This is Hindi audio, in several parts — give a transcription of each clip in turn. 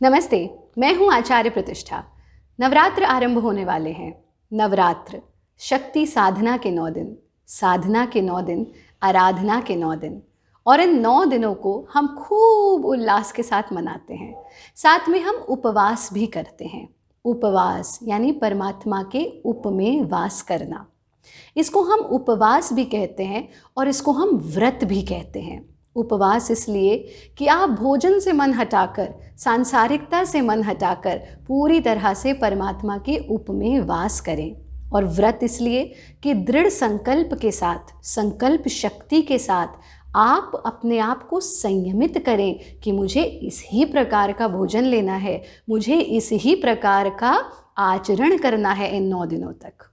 नमस्ते, मैं हूँ आचार्य प्रतिष्ठा। नवरात्र आरंभ होने वाले हैं। नवरात्र शक्ति साधना के 9 दिन, साधना के 9 दिन, आराधना के 9 दिन, और इन 9 दिनों को हम खूब उल्लास के साथ मनाते हैं। साथ में हम उपवास भी करते हैं। उपवास यानी परमात्मा के उप में वास करना। इसको हम उपवास भी कहते हैं और इसको हम व्रत भी कहते हैं। उपवास इसलिए कि आप भोजन से मन हटाकर, सांसारिकता से मन हटाकर पूरी तरह से परमात्मा के उप में वास करें। और व्रत इसलिए कि दृढ़ संकल्प के साथ, संकल्प शक्ति के साथ आप अपने आप को संयमित करें कि मुझे इस ही प्रकार का भोजन लेना है, मुझे इस ही प्रकार का आचरण करना है इन 9 दिनों तक।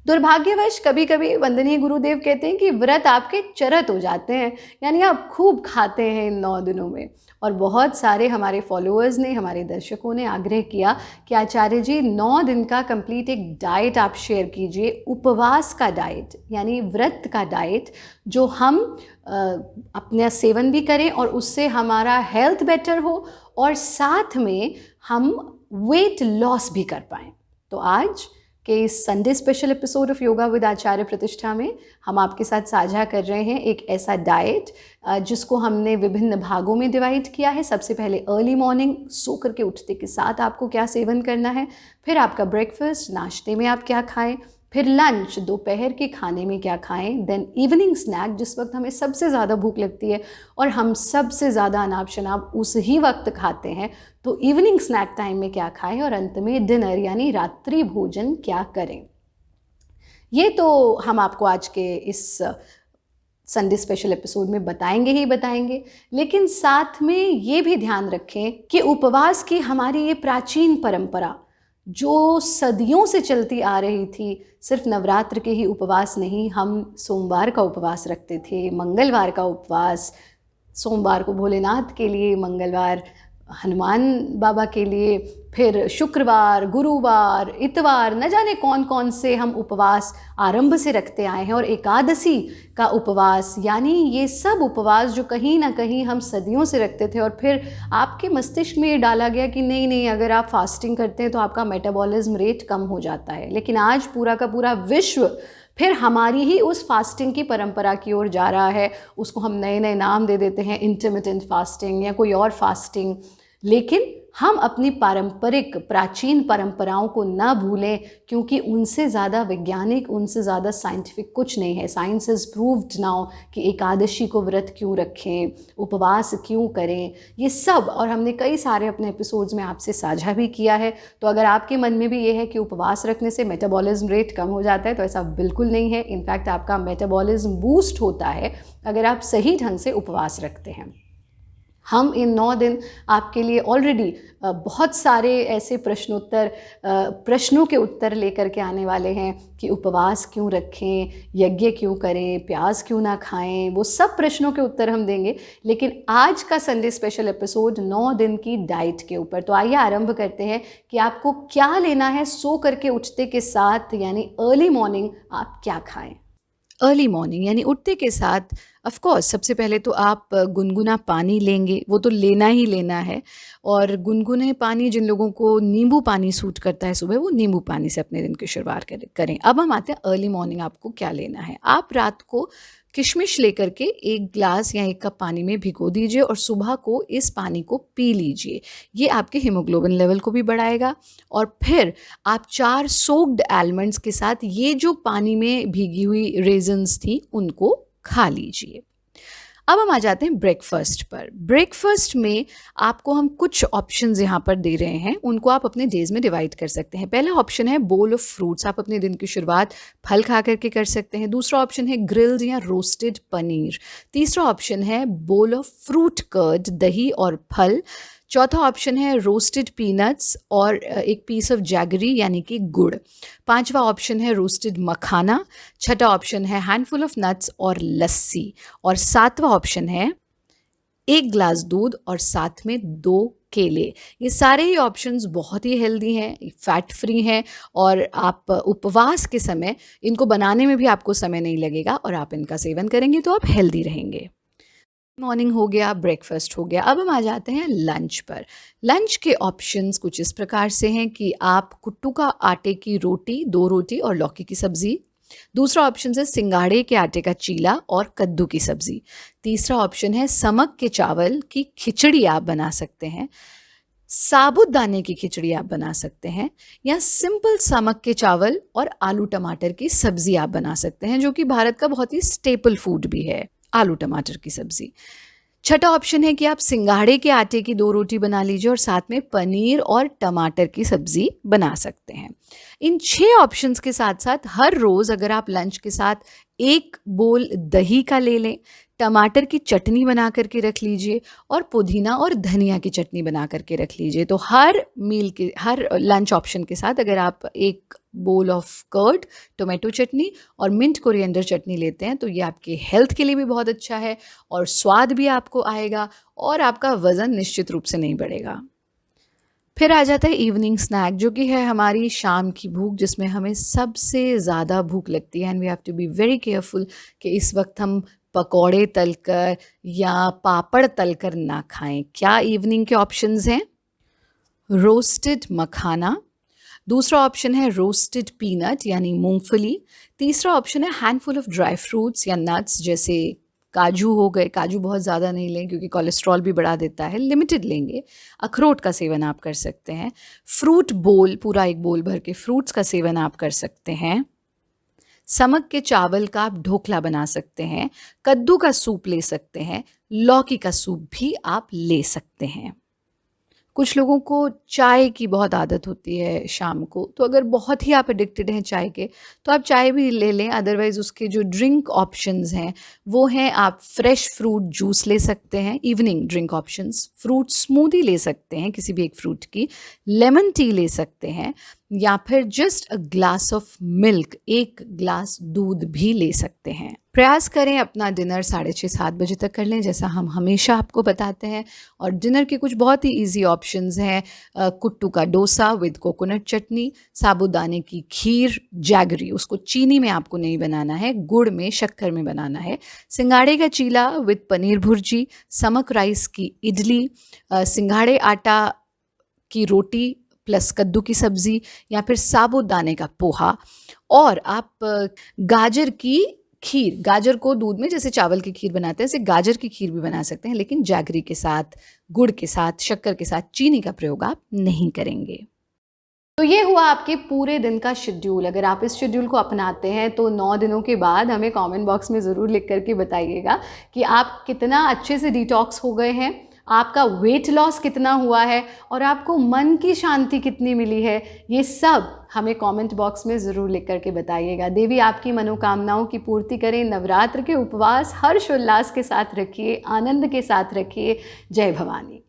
दुर्भाग्यवश कभी कभी वंदनीय गुरुदेव कहते हैं कि व्रत आपके चरत हो जाते हैं, यानी आप खूब खाते हैं इन 9 दिनों में। और बहुत सारे हमारे फॉलोअर्स ने, हमारे दर्शकों ने आग्रह किया कि आचार्य जी 9 दिन का कंप्लीट एक डाइट आप शेयर कीजिए, उपवास का डाइट यानी व्रत का डाइट, जो हम अपना सेवन भी करें और उससे हमारा हेल्थ बेटर हो और साथ में हम वेट लॉस भी कर पाएँ। तो आज के इस Sunday special episode of yoga with Acharya Pratishtha में हम आपके साथ साझा कर रहे हैं एक ऐसा डाइट जिसको हमने विभिन्न भागों में डिवाइड किया है। सबसे पहले अर्ली मॉर्निंग सो करके उठते के साथ आपको क्या सेवन करना है, फिर आपका ब्रेकफास्ट, नाश्ते में आप क्या खाएं, फिर लंच, दोपहर के खाने में क्या खाएं, देन इवनिंग स्नैक जिस वक्त हमें सबसे ज़्यादा भूख लगती है और हम सबसे ज़्यादा अनाप शनाप उस ही वक्त खाते हैं, तो इवनिंग स्नैक टाइम में क्या खाएं, और अंत में डिनर यानी रात्रि भोजन क्या करें। ये तो हम आपको आज के इस संडे स्पेशल एपिसोड में बताएंगे ही बताएंगे, लेकिन साथ में ये भी ध्यान रखें कि उपवास की हमारी ये प्राचीन परंपरा जो सदियों से चलती आ रही थी, सिर्फ नवरात्र के ही उपवास नहीं, हम सोमवार का उपवास रखते थे, मंगलवार का उपवास, सोमवार को भोलेनाथ के लिए, मंगलवार हनुमान बाबा के लिए, फिर शुक्रवार, गुरुवार, इतवार, न जाने कौन कौन से हम उपवास आरंभ से रखते आए हैं, और एकादशी का उपवास, यानी ये सब उपवास जो कहीं ना कहीं हम सदियों से रखते थे। और फिर आपके मस्तिष्क में ये डाला गया कि नहीं नहीं, अगर आप फास्टिंग करते हैं तो आपका मेटाबॉलिज्म रेट कम हो जाता है। लेकिन आज पूरा का पूरा विश्व फिर हमारी ही उस फास्टिंग की परंपरा की ओर जा रहा है। उसको हम नए नए नाम दे देते हैं, इंटरमिटेंट फास्टिंग या कोई और फास्टिंग, लेकिन हम अपनी पारंपरिक प्राचीन परंपराओं को ना भूलें, क्योंकि उनसे ज़्यादा वैज्ञानिक, उनसे ज़्यादा साइंटिफिक कुछ नहीं है। साइंस इज़ प्रूव्ड नाउ कि एकादशी को व्रत क्यों रखें, उपवास क्यों करें, ये सब, और हमने कई सारे अपने एपिसोड्स में आपसे साझा भी किया है। तो अगर आपके मन में भी ये है कि उपवास रखने से मेटाबॉलिज्म रेट कम हो जाता है, तो ऐसा बिल्कुल नहीं है। इनफैक्ट आपका मेटाबॉलिज्म बूस्ट होता है अगर आप सही ढंग से उपवास रखते हैं। हम इन 9 दिन आपके लिए ऑलरेडी बहुत सारे ऐसे प्रश्नों के उत्तर लेकर के आने वाले हैं कि उपवास क्यों रखें, यज्ञ क्यों करें, प्याज क्यों ना खाएं, वो सब प्रश्नों के उत्तर हम देंगे। लेकिन आज का संडे स्पेशल एपिसोड 9 दिन की डाइट के ऊपर। तो आइए आरंभ करते हैं कि आपको क्या लेना है सो करके उठते के साथ, यानी अर्ली मॉर्निंग आप क्या खाएं। अर्ली मॉर्निंग यानी उठते के साथ ऑफ कोर्स सबसे पहले तो आप गुनगुना पानी लेंगे, वो तो लेना ही लेना है। और गुनगुने पानी, जिन लोगों को नींबू पानी सूट करता है सुबह, वो नींबू पानी से अपने दिन की शुरुआत करें। अब हम आते हैं अर्ली मॉर्निंग आपको क्या लेना है। आप रात को किशमिश लेकर के 1 ग्लास या 1 कप पानी में भिगो दीजिए और सुबह को इस पानी को पी लीजिए। ये आपके हीमोग्लोबिन लेवल को भी बढ़ाएगा। और फिर आप 4 सोक्ड आलमंड्स के साथ ये जो पानी में भीगी हुई रेजन्स थी उनको खा लीजिए। अब हम आ जाते हैं ब्रेकफास्ट पर। ब्रेकफास्ट में आपको हम कुछ ऑप्शंस यहाँ पर दे रहे हैं, उनको आप अपने डेज में डिवाइड कर सकते हैं। पहला ऑप्शन है बोल ऑफ फ्रूट्स, आप अपने दिन की शुरुआत फल खा करके कर सकते हैं। दूसरा ऑप्शन है ग्रिल्ड या रोस्टेड पनीर। तीसरा ऑप्शन है बोल ऑफ फ्रूट कर्ड, दही और फल। चौथा ऑप्शन है रोस्टेड पीनट्स और एक पीस ऑफ जैगरी यानी कि गुड़। पांचवा ऑप्शन है रोस्टेड मखाना। छठा ऑप्शन है हैंडफुल ऑफ नट्स और लस्सी। और सातवां ऑप्शन है 1 ग्लास दूध और साथ में 2 केले। ये सारे ही ऑप्शंस बहुत ही हेल्दी हैं, फैट फ्री हैं, और आप उपवास के समय इनको बनाने में भी आपको समय नहीं लगेगा और आप इनका सेवन करेंगे तो आप हेल्दी रहेंगे। मॉर्निंग हो गया, ब्रेकफास्ट हो गया, अब हम आ जाते हैं लंच पर। लंच के ऑप्शंस कुछ इस प्रकार से हैं कि आप कुट्टू का आटे की रोटी, 2 रोटी और लौकी की सब्ज़ी। दूसरा ऑप्शन है सिंगाड़े के आटे का चीला और कद्दू की सब्ज़ी। तीसरा ऑप्शन है समक के चावल की खिचड़ी आप बना सकते हैं। साबूदाने की खिचड़ी आप बना सकते हैं, या सिंपल समक के चावल और आलू टमाटर की सब्ज़ी आप बना सकते हैं, जो कि भारत का बहुत ही स्टेपल फूड भी है, आलू टमाटर की सब्ज़ी। छठा ऑप्शन है कि आप सिंगाड़े के आटे की 2 रोटी बना लीजिए और साथ में पनीर और टमाटर की सब्ज़ी बना सकते हैं। इन 6 ऑप्शंस के साथ-साथ हर रोज़ अगर आप लंच के साथ 1 बोल दही का ले लें, टमाटर की चटनी बना कर के रख लीजिए और पुदीना और धनिया की चटनी बना कर के रख लीजिए। तो हर लंच ऑप्शन के साथ अगर आप 1 बोल ऑफ कर्ड, टोमेटो चटनी और मिंट कोरिएंडर चटनी लेते हैं, तो ये आपके हेल्थ के लिए भी बहुत अच्छा है और स्वाद भी आपको आएगा और आपका वज़न निश्चित रूप से नहीं बढ़ेगा। फिर आ जाता है इवनिंग स्नैक, जो कि है हमारी शाम की भूख, जिसमें हमें सबसे ज़्यादा भूख लगती है and we have to be very careful कि इस वक्त हम पकौड़े तलकर या पापड़ तलकर ना खाएं। क्या इवनिंग के ऑप्शंस हैं? रोस्टेड मखाना, दूसरा ऑप्शन है रोस्टेड पीनट यानी मूंगफली, तीसरा ऑप्शन है हैंडफुल ऑफ ड्राई फ्रूट्स या नट्स जैसे काजू हो गए। काजू बहुत ज़्यादा नहीं लें क्योंकि कोलेस्ट्रॉल भी बढ़ा देता है, लिमिटेड लेंगे। अखरोट का सेवन आप कर सकते हैं। फ्रूट बोल, पूरा 1 बोल भर के फ्रूट्स का सेवन आप कर सकते हैं। समक के चावल का आप ढोकला बना सकते हैं। कद्दू का सूप ले सकते हैं। लौकी का सूप भी आप ले सकते हैं। कुछ लोगों को चाय की बहुत आदत होती है शाम को, तो अगर बहुत ही आप एडिक्टेड हैं चाय के, तो आप चाय भी ले लें। अदरवाइज़ उसके जो ड्रिंक ऑप्शंस हैं वो हैं, आप फ्रेश फ्रूट जूस ले सकते हैं। Evening drink options, fruit smoothie ले सकते हैं किसी भी एक फ्रूट की, लेमन टी ले सकते हैं, या फिर just a glass of milk, 1 glass दूध भी ले सकते हैं। प्रयास करें अपना डिनर 6:30-7 बजे तक कर लें, जैसा हम हमेशा आपको बताते हैं। और डिनर के कुछ बहुत ही इजी ऑप्शंस हैं, कुट्टू का डोसा विद कोकोनट चटनी, साबूदाने की खीर जैगरी, उसको चीनी में आपको नहीं बनाना है, गुड़ में, शक्कर में बनाना है, सिंगाड़े का चीला विद पनीर भुर्जी, समक राइस की इडली, सिंगाड़े आटा की रोटी प्लस कद्दू की सब्ज़ी, या फिर साबूदाने का पोहा। और आप गाजर की खीर, गाजर को दूध में जैसे चावल की खीर बनाते हैं, ऐसे गाजर की खीर भी बना सकते हैं, लेकिन जैगरी के साथ, गुड़ के साथ, शक्कर के साथ, चीनी का प्रयोग आप नहीं करेंगे। तो ये हुआ आपके पूरे दिन का शेड्यूल। अगर आप इस शेड्यूल को अपनाते हैं तो 9 दिनों के बाद हमें कमेंट बॉक्स में ज़रूर लिख करके बताइएगा कि आप कितना अच्छे से डिटॉक्स हो गए हैं, आपका वेट लॉस कितना हुआ है और आपको मन की शांति कितनी मिली है। ये सब हमें कमेंट बॉक्स में ज़रूर लिख करके बताइएगा। देवी आपकी मनोकामनाओं की पूर्ति करें। नवरात्र के उपवास हर्ष उल्लास के साथ रखिए, आनंद के साथ रखिए। जय भवानी।